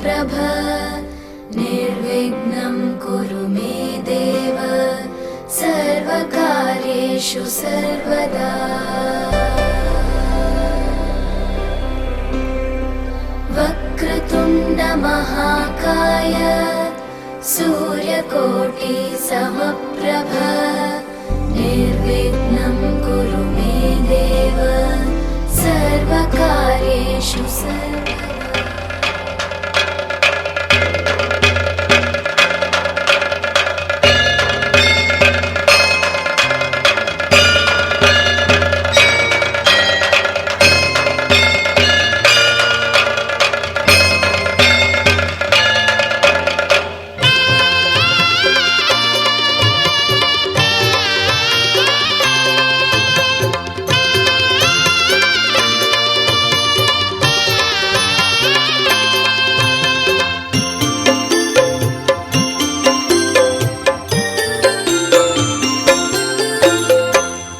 समप्रभ निर्विघ्नं कुरु मे देव सर्वकार्येषु सर्वदा। वक्रतुण्ड महाकाय सूर्यकोटि समप्रभ निर्विघ्नं कुरु मे देव सर्वकार्येषु सर्वदा।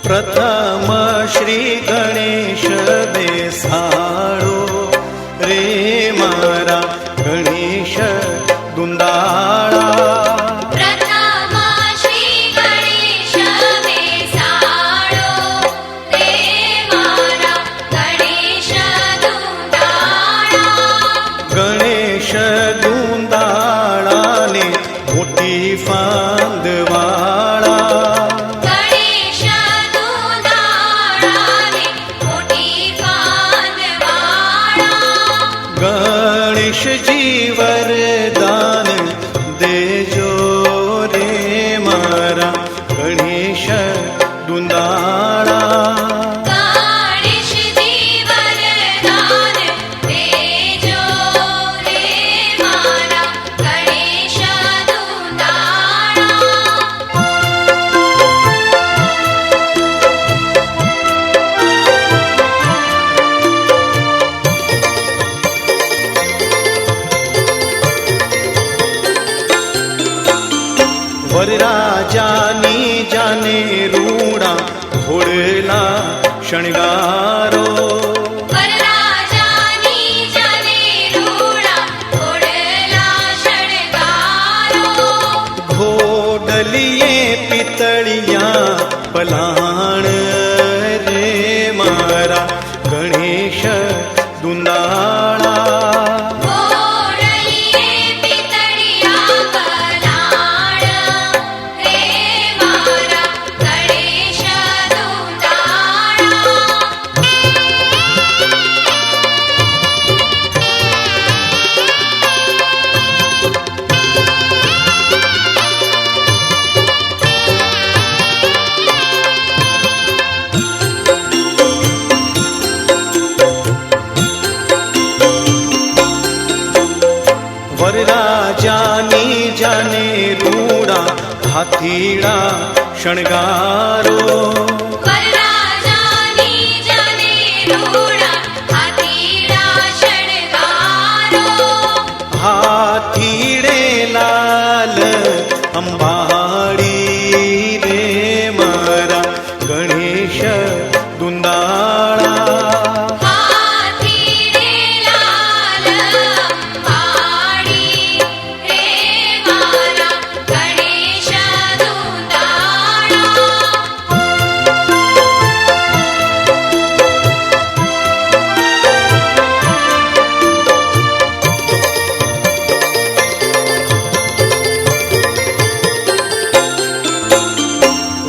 प्रथम श्री गणेश बेसाड़ो रे मारा गणेश दुंदाड़ा। प्रथम श्री गणेश बेसाड़ो रे मारा गणेश दुंदाड़ा। गणेश दुंदाड़ा ने मोटी फांदवाड़ा। गणेश जी वरदान देजो रे मारा गणेश दुंदाड़ा। गणेश जी वरदान देजो रे मारा गणेश दुंदाड़ा। वरराजानी जाने रूड़ा घोड़ला शणगारो। वरराजानी जाने रूड़ा घोड़ला शणगारो। घोड़लिए पितड़िया पलाण रे मारा गणेश दुंदाड़ा। वरराजानी जाने रूड़ा हाथीड़ा शणगारो। वरराजानी जाने रूड़ा हाथीड़ा शणगारो। हाथीड़े लाल अंबाड़ी रे मारा गणेश दुंदाड़ा।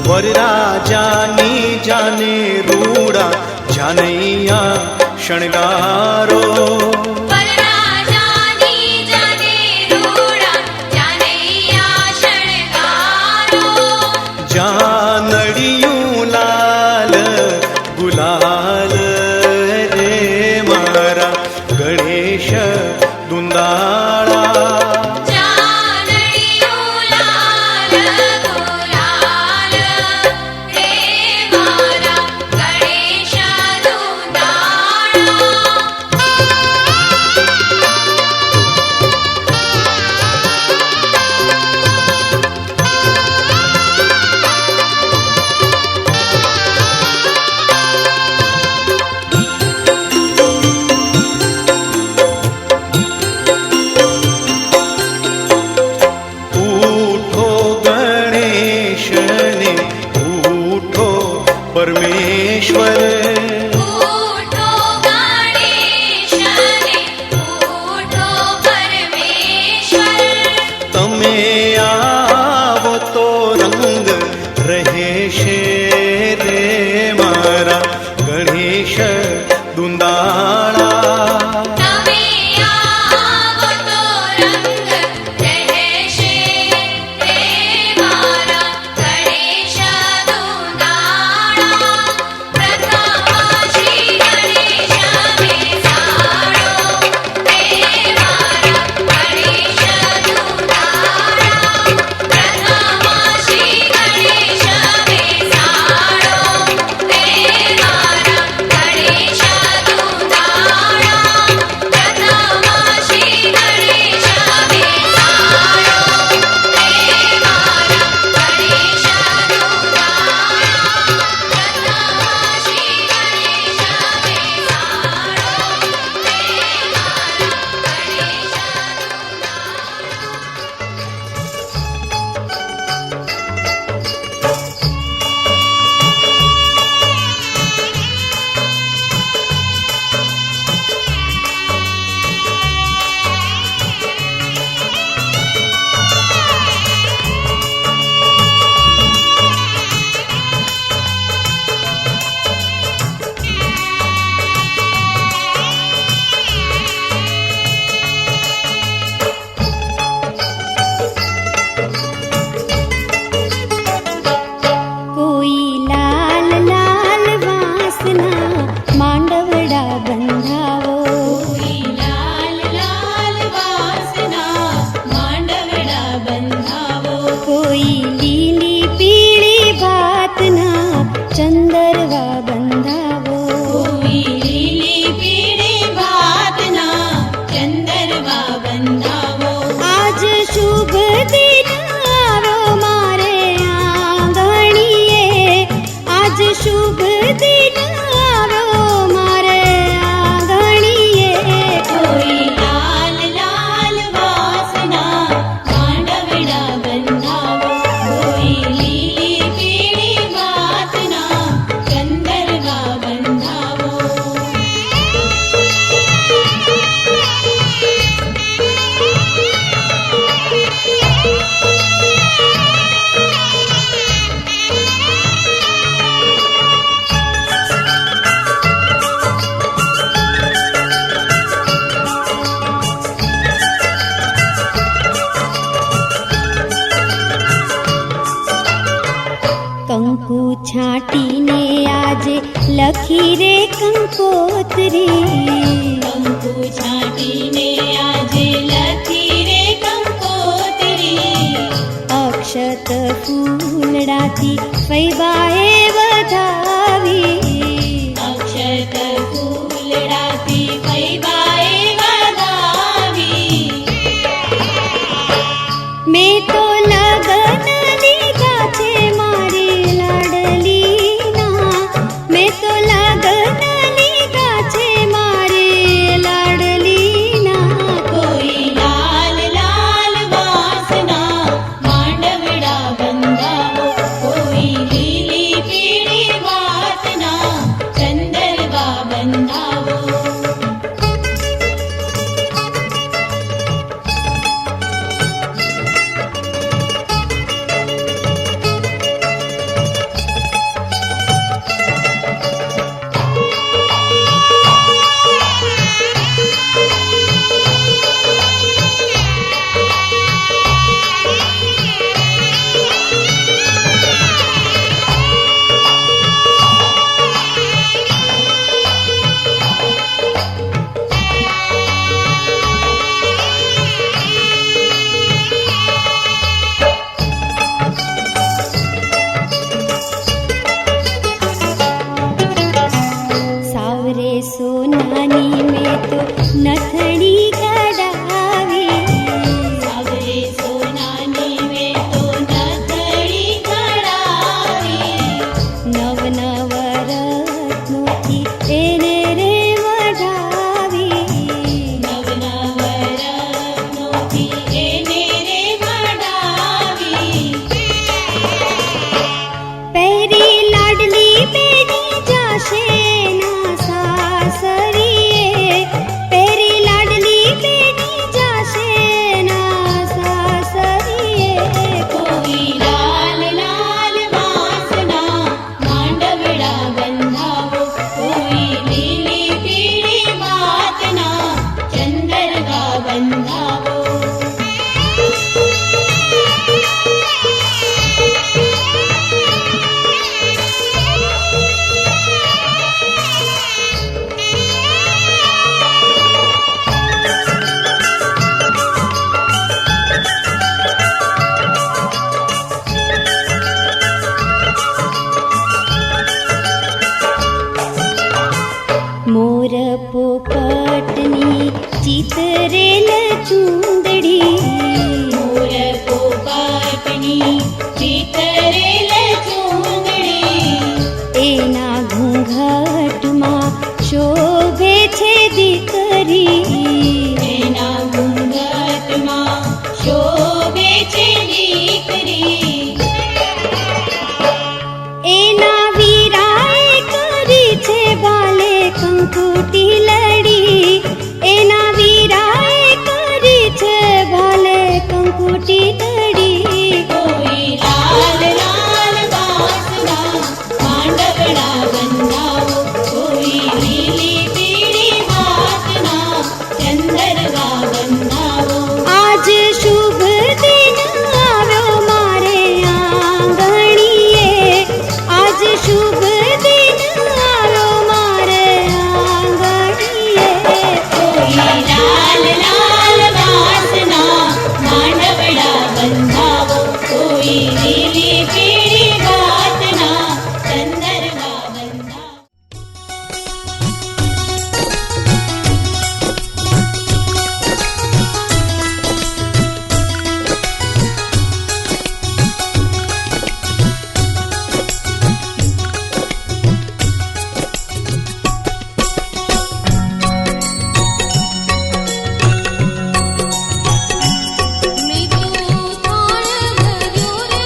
वरराजानी जाने रूड़ा जानैया शणगारो। वरराजानी जाने रूड़ा जानैया शणगारो। जानड़ियूं लाल गुलाल रे मारा गणेश दुंदाड़ा। गणेश दुंदाड़ा। કોઈ લીલી પીળી ભાતના ચંદરવા બંધાવો. કોઈ લીલી પીળી ભાતના ચંદરવા બંધાવો. આજ શુભ દિન આવ્યો મારે આંગણીએ. આજ શુભ દિન આવ્યો મારે આંગણીએ. કોઈ લાલ લાલ વાસના માંડવડા બંધાવો. કોઈ લીલી પીળી ભાતના ચંદરવા બંધાવો. કંકુ છાંટીને આજે લખી રે કંકોત્રી. કંકુ છાંટીને આજે લખી રે કંકોત્રી. અક્ષત ફૂલડાથી ફૈબાએ વધાવી. અક્ષત ફૂલડાથી ફૈબાએ વધાવી. મેં તો લગન લીધા છે મારી લાડલીના. મેં તો લગન લીધા છે મારી લાડલીના. કોઈ લાલ લાલ વાસના માંડવડા બંધાવો. કોઈ લીલી પીળી વાસના ચંદરવા બંધાવો. સાવરે સોનાની મેં તો નથણી કઢાવી. સાવરે સોનાની મેં તો નથણી કઢાવી. નવ નવ રત્નોથી એને રે મઢાવી. નવ નવ રત્નોથી એને રે મઢાવી. પહેરી લાડલી બેની જાશે ના સાસરીએ. પહેરી લાડલી બેની જાશે ના સાસરીએ. કોઈ લાલ લાલ વાસના માંડવડા બંધાવો. કોઈ લીલી પીળી વાતના ચંદરવા બંધાવો. મોર પોપટની ચિતરેલ ચૂંદડી. મોર પોપટની ચિતરેલ ચૂંદડી. એના ઘૂંઘટમાં શોભે છે દીકરી. એના ઘૂંઘટમાં શોભે છે દીકરી. એના વીરાએ કરી છે ભાલે કંકુટી લડી. એના વીરાએ કરી છે ભાલે કંકુટી લડી. કોઈ લીલી પીળી વાતના સંદર્ભા બંધા. મૃદુ તાળ ભર્યો રે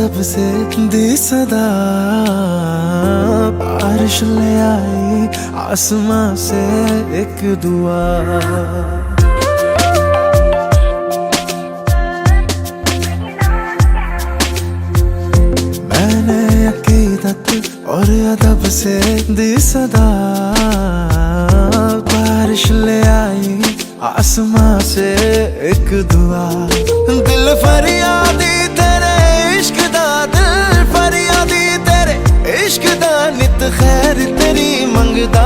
अदब से दी सदा, बारिश ले आई आसमां से एक दुआ। मैंने अकीदत और अदब से दी सदा, बारिश ले आई आसमां से एक दुआ। दिल फरियादी तेरे इश्क दा, दिल फरियादी तेरे इश्क दा, नित खैर तेरी मंगदा।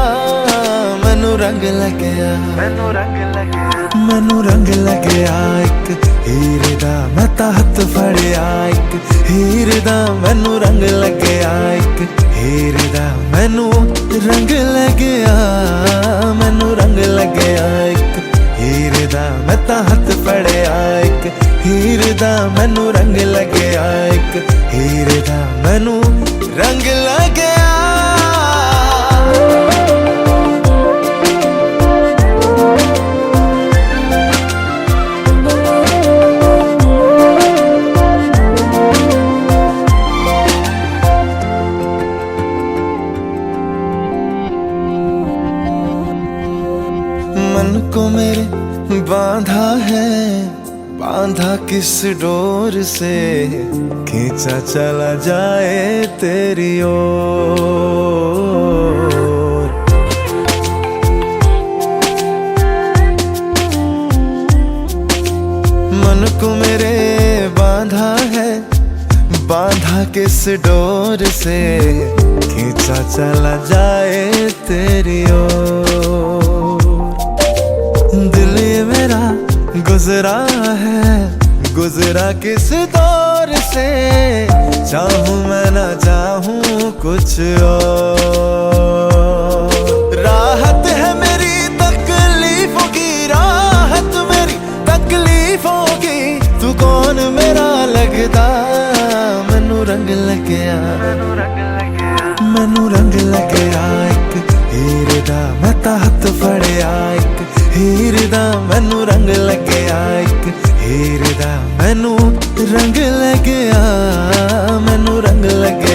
मैनू रंग लग्या, मैनू रंग लग्या एक हीरे दा, मैं तां हत्थ फड़िया एक हीरे दा। मैनू रंग लग्या एक हीरे दा, मैनू रंग लग्या, मैनू रंग लग्या एक हीरे दा, मैं तां हत्थ फड़िया एक हीरे दा। मैनू रंग लग्या एक हीरे दा, मैनू रंग लग्या। मन को मेरे बांधा है, बांधा किस डोर से, खींचा चला जाए तेरी ओर। मन को मेरे बांधा है, बांधा किस डोर से, खींचा चला जाए तेरी ओर। दिल ये मेरा गुजरा है, गुजरा किस दौर से, चाहूं मैं ना चाहूं कुछ और। राहत है मेरी तकलीफों की, राहत मेरी तकलीफों की, तू कौन मेरा लगदा। मैनू रंग लग्या, मैनू रंग लग्या एक हीरे दा, मैं तां हत्थ फड़िया एक हीरे दा। मैनू रंग लग्या एक हीरे दा, मैनू रंग लग्या, मैनू रंग लग्या।